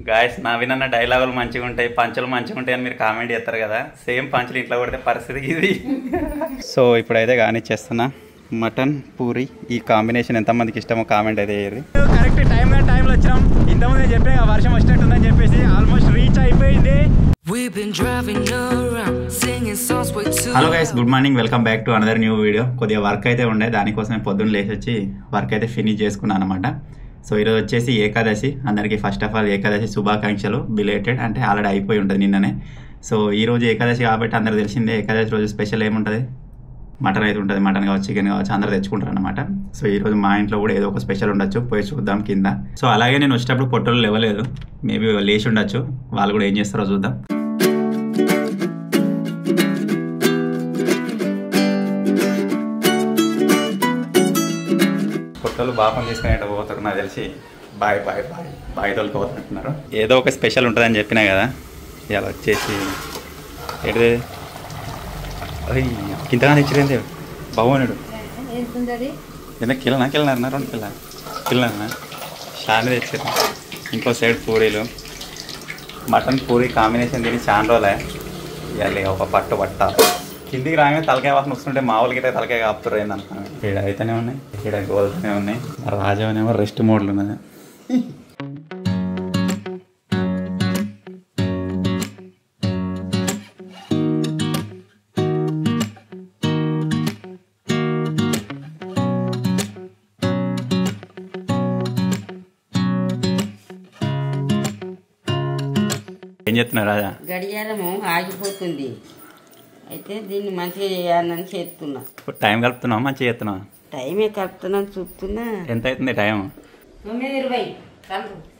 Guys నా విన్న డైలాగులు మంచిగా ఉంటాయి, పంచులు మంచిగా ఉంటాయి అని మీరు కామెంట్ చేస్తారు కదా. సేమ్ పంచులు ఇంట్లో కొడితే పరిస్థితి ఇది. సో ఇప్పుడైతే కానిచ్చేస్తున్నా మటన్ పూరి. ఈ కాంబినేషన్ ఎంతమందికి ఇష్టమో కామెంట్ అయితే చేయరు. కరెక్ట్ టైంలో వచ్చినాం. ఇంతకుముందు నేను చెప్పిన వర్షం వచ్చినట్టుందని చెప్పేసి ఆల్మోస్ట్ రీచ్ అయిపోయింది. Hello guys, good morning, welcome back to another new video. కొద్దిగా వర్క్ అయితే ఉండే, దానికోసమే పొద్దున్న లేచి వచ్చి వర్క్ అయితే ఫినిష్ చేసుకున్నాను అనమాట. సో ఈరోజు వచ్చేసి ఏకాదశి. అందరికీ ఫస్ట్ ఆఫ్ ఆల్ ఏకాదశి శుభాకాంక్షలు. బిలేటెడ్ అంటే ఆల్రెడీ అయిపోయి ఉంటుంది నిన్ననే. సో ఈరోజు ఏకాదశి కాబట్టి అందరు తెలిసిందే. ఏకాదశి రోజు స్పెషల్ ఏముంటుంది? మటన్ అయితే ఉంటుంది. మటన్ కావచ్చు, చికెన్ కావచ్చు, అందరు తెచ్చుకుంటారు అనమాట. సో ఈరోజు మా ఇంట్లో కూడా ఏదో ఒక స్పెషల్ ఉండొచ్చు, పోయి చూద్దాం కింద. సో అలాగే నేను వచ్చేటప్పుడు పొట్టలు లేవలేదు, మేబీ లేచి ఉండొచ్చు. వాళ్ళు కూడా ఏం చేస్తారో చూద్దాం. పొట్టలు బాపం తీసుకుని పోతారు నాకు తెలిసి. బాయ్ తోలుకోపోతున్నారు. ఏదో ఒక స్పెషల్ ఉంటుందని చెప్పినా కదా. ఇలా వచ్చేసి ఏడు కింతగా తెచ్చిరేంది బాగున్నాడు. ఎంత కిలనా 2 కిలనా షాని తెచ్చారు. ఇంకో సైడ్ పూరీలు, మటన్ పూరి కాంబినేషన్ తిని చాలా రోజులే. ఇవాళ ఒక పట్ట కిందికి రాగానే తలకాయ వాసన వస్తుంటే మా వాళ్ళకి అయితే తలకాయ కాపుతారు ఏందనుకున్నాను. ఈడ అయితేనే ఉన్నాయి, ఈడ గోల్తోనే ఉన్నాయి. రాజానేమో రెస్ట్ మోడ్లు ఉన్నది. ఏం చెప్తున్నా రాజా? గడియారము ఆగిపోతుంది, అయితే దీన్ని మంచిగా చేయాలని చేస్తున్నా. ఇప్పుడు టైం కలుపుతున్నావు, మంచిగా చేస్తున్నావు. టైమే కలుపుతున్నాను చూస్తున్నా. ఎంత అవుతుంది టైం?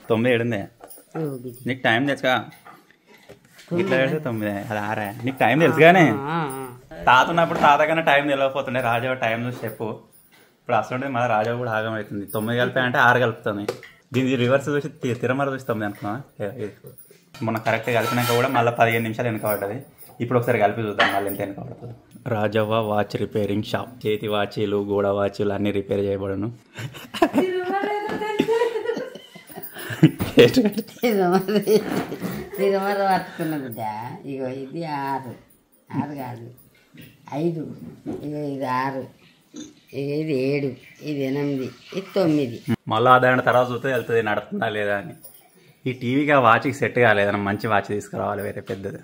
9:07. నీకు టైం తెలుసుగా? ఇట్లా 9 అది 6. నీకు టైం తెలుసుగానే. తాత ఉన్నప్పుడు తాత కన్నా టైం తెలియకపోతుండే. రాజా టైం చూసి చెప్పు. ఇప్పుడు అసలు మళ్ళీ రాజా కూడా ఆగం అవుతుంది. 9 కలిపా అంటే 6 కలుపుతుంది. దీన్ని రివర్స్ చూసి తిరుమల చూసి 9 అనుకున్నా. మొన్న కరెక్ట్గా కలిపినాక కూడా మళ్ళీ 15 నిమిషాలు వెనక పడ్డది. ఇప్పుడు ఒకసారి కలిపి చూద్దాం మళ్ళీ ఎంత వెనక పడుతుంది. Rajavva watch repairing shop. చేతి వాచీలు, గోడ వాచీలు అన్నీ రిపేర్ చేయబడను. తిరుమల పట్టుకున్న బిడ్డ. ఇగో ఇది 6 కాదు 5, ఇగో ఇది 6, ఇక ఇది 7, ఇది 8, ఇది 9. మళ్ళీ ఆధారణ తర్వాత చూస్తే వెళ్తుంది నడుతుందా లేదా అని. ఈ టీవీకి ఆ వాచ్కి సెట్ కాలేదన్న, మంచి వాచ్ తీసుకురావాలి వేరే పెద్దది.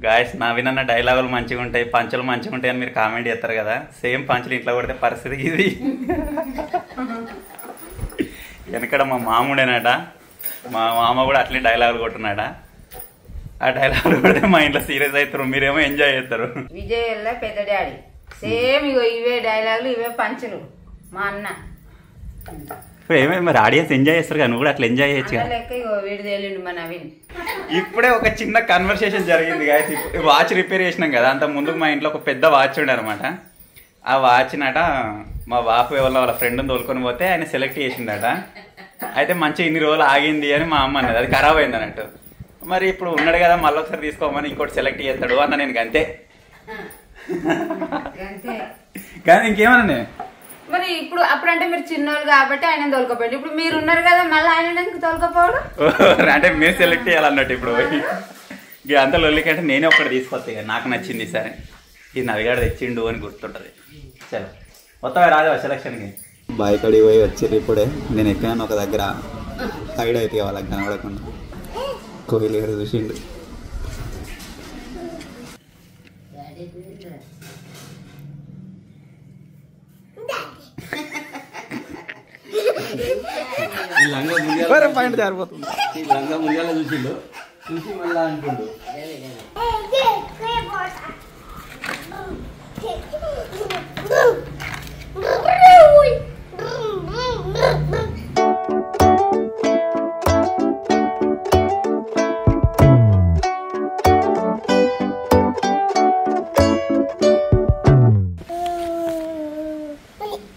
గాయస్ నా విన్న డైలాగులు మంచిగా ఉంటాయి, పంచులు మంచిగా ఉంటాయి అని మీరు కామెంట్ చేస్తారు కదా. సేమ్ పంచులు ఇంట్లో కొడితే పరిస్థితి ఇది. వెనకడ మా మాముడేనట, మా మామ కూడా అట్లే డైలాగులు కొట్టున్నాడా. ఆ డైలాగులు కొడితే మా ఇంట్లో సీరియస్ అవుతారు, మీరేమో ఎంజాయ్ చేస్తారు. విజయ్ పెద్ద డాడీ సేమ్ ఇవే డైలాగులు, ఇవే పంచులు. మా అన్న ఇప్పుడు ఏమేమి మరి ఆడియన్స్ ఎంజాయ్ చేస్తారు కదా, నువ్వు కూడా అట్లా ఎంజాయ్ చేయొచ్చు. ఇప్పుడే ఒక చిన్న కన్వర్సేషన్ జరిగింది గాయస్. వాచ్ రిపేర్ చేసినాం కదా, అంత ముందుకు మా ఇంట్లో ఒక పెద్ద వాచ్ ఉండే అనమాట. ఆ వాచ్ నట మా బాపు ఎవరో వాళ్ళ ఫ్రెండ్ని తోలుకొని పోతే ఆయన సెలెక్ట్ చేసిండట. అయితే మంచిగా ఇన్ని రోజులు ఆగింది అని మా అమ్మ అన్నది, అది ఖరాబ్ అయింది అన్నట్టు. మరి ఇప్పుడు ఉన్నాడు కదా, మళ్ళీ ఒకసారి తీసుకోమని ఇంకోటి సెలెక్ట్ చేస్తాడు అన్న. నేను అంతే కానీ ఇంకేమన్నా నేను మరి ఇప్పుడు అప్పుడంటే మీరు చిన్నోళ్ళు కాబట్టి ఆయన తోలుకోపోయాడు. ఇప్పుడు మీరు ఉన్నారు కదా, మళ్ళీ ఆయన ఎందుకు తోలుకోపోవడం? అంటే మీరు సెలెక్ట్ చేయాలన్నట్టు. ఇప్పుడు ఇక అంత లొల్లికంటే నేనే ఒకటి తీసుకొస్తాయి, నాకు నచ్చింది సరే ఇది నదిగాడు తెచ్చిండు అని గుర్తుంటది. సరే మొత్తం రాజా సెలక్షన్కి బైక్ అడిగి పోయి వచ్చారు. ఇప్పుడే నేను ఎక్కినాను ఒక దగ్గర, సైడ్ అయితే వాళ్ళకి కనబడకుండా కోయిలు గారు చూసిండు. పాయింట్ జారిపోతుంది. లంగా ముందుగా చూసిండు, చూసి మళ్ళీ అంటుండు.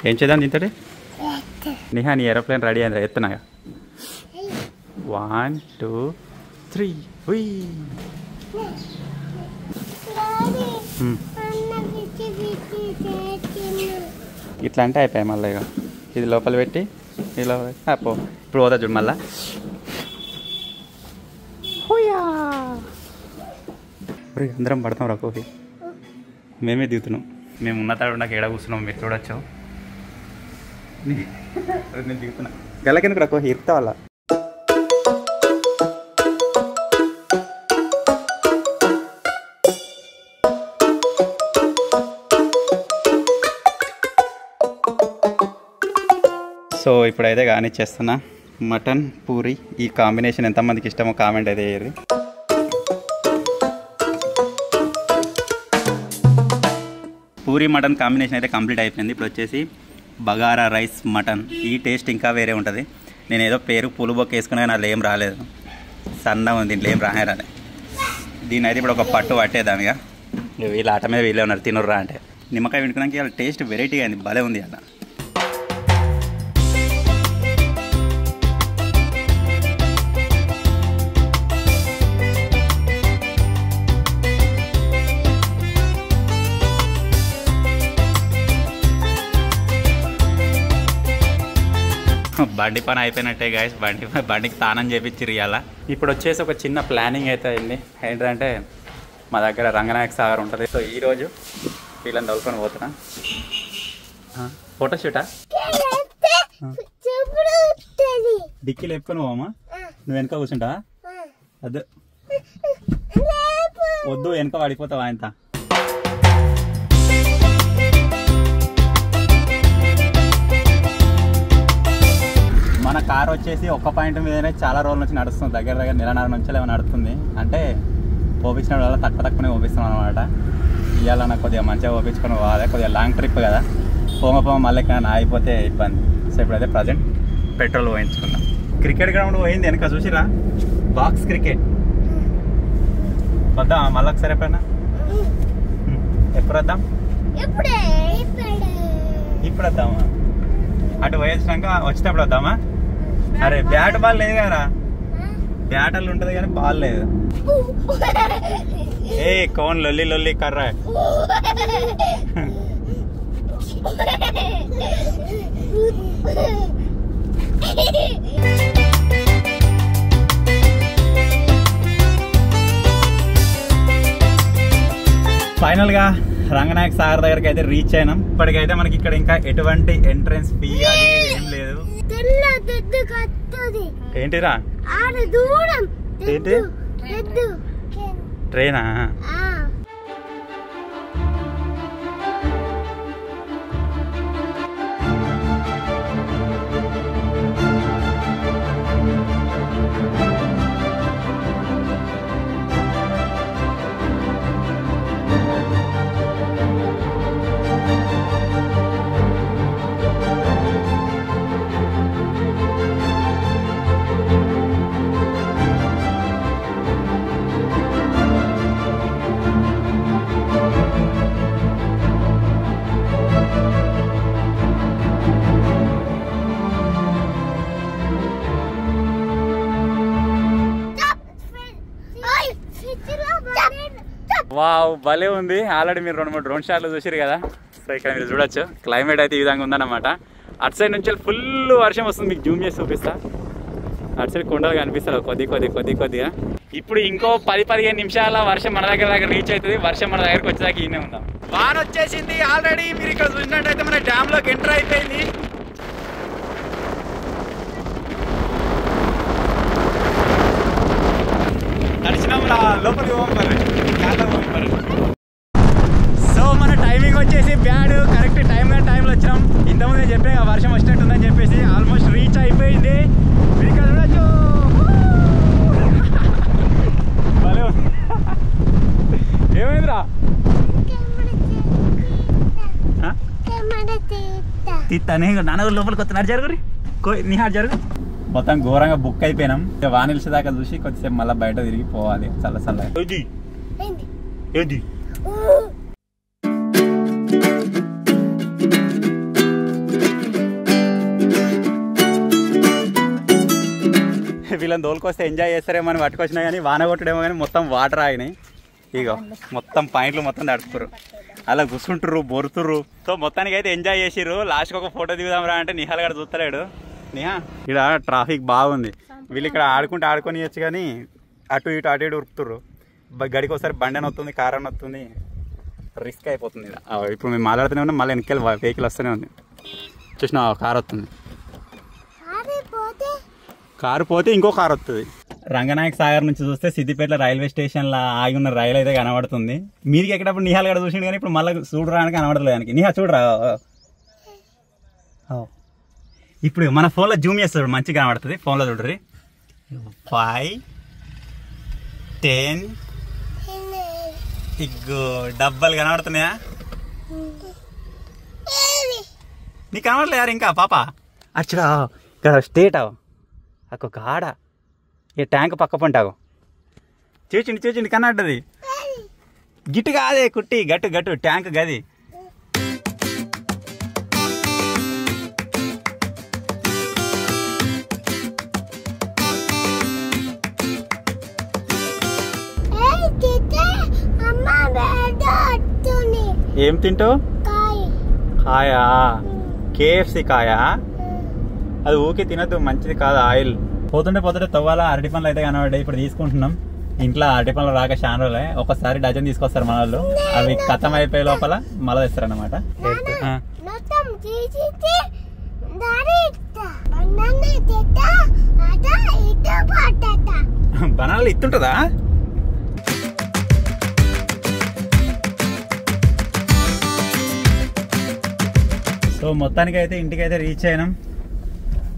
ఏం చేద్దాం తింటే నిహా, నీ ఏరోప్లేన్ రెడీ అయింది, ఎత్తున్నాగా. 1 2 3 ఇట్లా అంటే అయిపోయాయి. మళ్ళీ ఇక ఇది లోపల పెట్టి ఇలా పో. ఇప్పుడు పోతా చూడు మళ్ళా. అందరం పడతాం రా కోహి. మేమే దిగుతున్నాం. మేము ఉన్న తాడు నాకు ఏడ కూర్చున్నాం, మీరు చూడొచ్చు. నేను దిగుతున్నా. గల్లకెందుకు రా కోహి, ఇరుతా వాళ్ళ. సో ఇప్పుడైతే కానిచ్చేస్తున్నా మటన్ పూరి. ఈ కాంబినేషన్ ఎంతమందికి ఇష్టమో కామెంట్ అయితే వేయండి. పూరి మటన్ కాంబినేషన్ అయితే కంప్లీట్ అయిపోయింది. ఇప్పుడు వచ్చేసి బగారా రైస్ మటన్. ఈ టేస్ట్ ఇంకా వేరే ఉంటుంది. నేను ఏదో పేరు పులుబొక్క వేసుకున్నా కానీ అది ఏం రాలేదు. సన్న ఉంది, దీంట్లో ఏం రాలేదు. దీని అయితే ఇప్పుడు ఒక పట్టు పట్టేదానిగా. వీళ్ళ ఆట మీద వీళ్ళే ఉన్నారు, తినుర్రా అంటే. నిమ్మకాయ వినుకున్నాక వాళ్ళ టేస్ట్ వెరైటీగా అయింది, భలే ఉంది అలా. బండి పని అయిపోయినట్టే గాయస్. బండికి తానం చేపించిరు ఇవాళ. ఇప్పుడు వచ్చేసి ఒక చిన్న ప్లానింగ్ అయితే అయింది. ఏంటంటే మా దగ్గర రంగనాయక సాగర్ ఉంటుంది. సో ఈరోజు వీళ్ళని తోలుకొని పోతున్నా. ఫోటోషూటా? డిక్కీలు ఎప్పుకొని పోమా? నువ్వు వెనక కూర్చుంటా? అదే వద్దు, వెనక పడిపోతావా ఆయన. మన కార్ వచ్చేసి ఒక్క పాయింట్ మీదనే చాలా రోజుల నుంచి నడుస్తుంది. దగ్గర నెలన్నర నుంచి ఏమైనా నడుస్తుంది. అంటే పోపించిన వల్ల తక్కువనే పోపిస్తున్నాం అనమాట. ఇవాళ నాకు కొద్దిగా మంచిగా పోపించుకొని పోవాలి. కొద్దిగా లాంగ్ ట్రిప్ కదా, పోమ మళ్ళీ ఎక్కడైనా అయిపోతే ఇబ్బంది. సో ఇప్పుడైతే ప్రజెంట్ పెట్రోల్ పోయించుకున్నాం. క్రికెట్ గ్రౌండ్ పోయింది వెనక, చూసిరా? బాక్స్ క్రికెట్ వద్దాం మళ్ళీ ఒకసారి. ఎప్పుడైనా ఎప్పుడు వద్దాం? ఇప్పుడు వద్దామా? అటు పోయించినాక వచ్చేటప్పుడు వద్దామా? అరే బ్యాట్ బాల్ లేదు కదా, బ్యాటర్లు ఉంటుంది కానీ బాల్ లేదు. ఏ కౌన్ లొల్లి లొల్లి కర్రా. ఫైనల్ గా రంగనాయక సాగర్ దగ్గరికి అయితే రీచ్ అయినాం. ఇప్పటికైతే మనకి ఇక్కడ ఇంకా ఎటువంటి ఎంట్రన్స్ ఫీ అది ఏం లేదు. ఏంటిరా? ఏంటి ట్రైనా? వావ్ భలే ఉంది. ఆల్రెడీ మీరు 2-3 డ్రోన్ షాట్లు చూసారు కదా. సో ఇక్కడ మీరు చూడొచ్చు క్లైమేట్ అయితే ఈ విధంగా ఉందన్నమాట. అటు సైడ్ నుంచి ఫుల్ వర్షం వస్తుంది. మీకు జూమ్ చేసి చూపిస్తా. అటు సైడ్ కొండలు కనిపిస్తారు కొద్దిగా. ఇప్పుడు ఇంకో 10-15 నిమిషాల వర్షం మన దగ్గర రీచ్ అవుతుంది. వర్షం మన దగ్గరకు వచ్చేదాకా ఈయనే ఉందాం. వాన వచ్చేసింది ఆల్రెడీ. మీరు ఇక్కడ చూసినట్టయితే మన డ్యామ్ లోకి ఎంటర్ అయిపోయింది. నడిచినప్పుడు లోపలికి పోవాలి. సో మన టైమింగ్ వచ్చేసి బ్యాడ్. కరెక్ట్ టైంలో వచ్చాం. ఇంతకుముందు నేను చెప్పే వర్షం వచ్చినట్టుందని చెప్పేసి ఆల్మోస్ట్ రీచ్ అయిపోయింది. ఏమైందిరా? తీస్తానే నాన్న లోపలికి వస్తున్నారు. జరుగురి నిహార్ జరుగు. మొత్తం ఘోరంగా బుక్ అయిపోయినాం. వాన నిలిచేదాకా చూసి కొద్దిసేపు మళ్ళీ బయట తిరిగి పోవాలి. చల్ల వీళ్ళని దోలుకొస్తే ఎంజాయ్ చేస్తారేమో అని పట్టుకొచ్చినా కానీ వాన కొట్టడేమో కానీ మొత్తం వాటర్ ఆగినాయి. ఇగో మొత్తం పాయింట్లు మొత్తం తడుపుకురు. అలా కూర్చుంటుర్రు, బొరుతుర్రు. సో మొత్తానికి అయితే ఎంజాయ్ చేసిర్రు. లాస్ట్కి ఒక ఫోటో దిగుదాం రా అంటే నిహాల్ గారు చూస్తలేడు. ఇక్కడ ట్రాఫిక్ బాగుంది. వీళ్ళు ఇక్కడ ఆడుకొని ఇవ్వచ్చు కానీ అటు ఇటు ఉరుకుతుర్రు. గడికి ఒకసారి బండి అని వస్తుంది, కార్ అని వస్తుంది, రిస్క్ అయిపోతుంది. ఇప్పుడు మేము మాట్లాడుతూనే ఉన్నాం, మళ్ళీ వెనకాల వెహికల్ వస్తూనే ఉంది. చూసిన కార్ వస్తుంది, కారు పోతే ఇంకో కార్ వస్తుంది. రంగనాయక సాగర్ నుంచి చూస్తే సిద్దిపేట రైల్వే స్టేషన్లో ఆగి ఉన్న రైలు అయితే కనబడుతుంది. మీదికి ఎక్కడప్పుడు నిహాల్ గడ చూసిండు కానీ ఇప్పుడు మళ్ళీ చూడరానికి కనబడలేదు దానికి. నిహా చూడరా, ఇప్పుడు మన ఫోన్లో జూమ్ చేస్తాడు మంచిగా కనబడుతుంది. ఫోన్లో చూడరి 5, 10 ఇగ్గో డబ్బాలు కనబడుతున్నాయా? నీకు కనబడలేదు యారు ఇంకా పాప? అచ్చడా ఇక్కడ స్టేట్ ఒక ఆడ ఈ ట్యాంక్ పక్క పంటాగు చూచిండి కనబడ్డది. గిట్టు కాదే కుట్టి, గట్టు ట్యాంక్ గది. ఏం తింటావు? కాయా? KFC కాయా? అది ఊకే తినద్దు, మంచిది కాదు, ఆయిల్. పోతుంటే తవ్వాలా అరటి పండ్లు అయితే కనబడ్డాయి. ఇప్పుడు తీసుకుంటున్నాం. ఇంట్లో అరటి పండ్లు రాక చాలా రోజులే. ఒకసారి డజన్ తీసుకొస్తారు మన వాళ్ళు. అవి ఖతం అయిపోయే లోపల మళ్ళీ తెస్తారు అన్నమాట. బనానాలు ఇస్తుంటుందా? సో మొత్తానికి అయితే ఇంటికైతే రీచ్ అయినాం.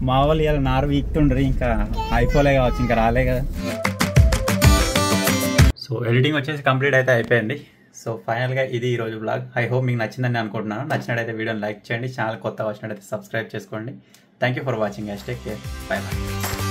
మా వాళ్ళు ఇలా నారు వీక్తుండ్రి, ఇంకా అయిపోలే కావచ్చు, ఇంకా రాలే కదా. సో ఎడిటింగ్ వచ్చేసి కంప్లీట్ అయితే అయిపోయింది. సో ఫైనల్గా ఇది ఈరోజు బ్లాగ్. ఐ హోప్ మీకు నచ్చిందని అనుకుంటున్నాను. నచ్చినట్టయితే వీడియోని లైక్ చేయండి, ఛానల్ కొత్తగా వచ్చినట్టయితే సబ్స్క్రైబ్ చేసుకోండి. Thank you for watching. Take care, by by.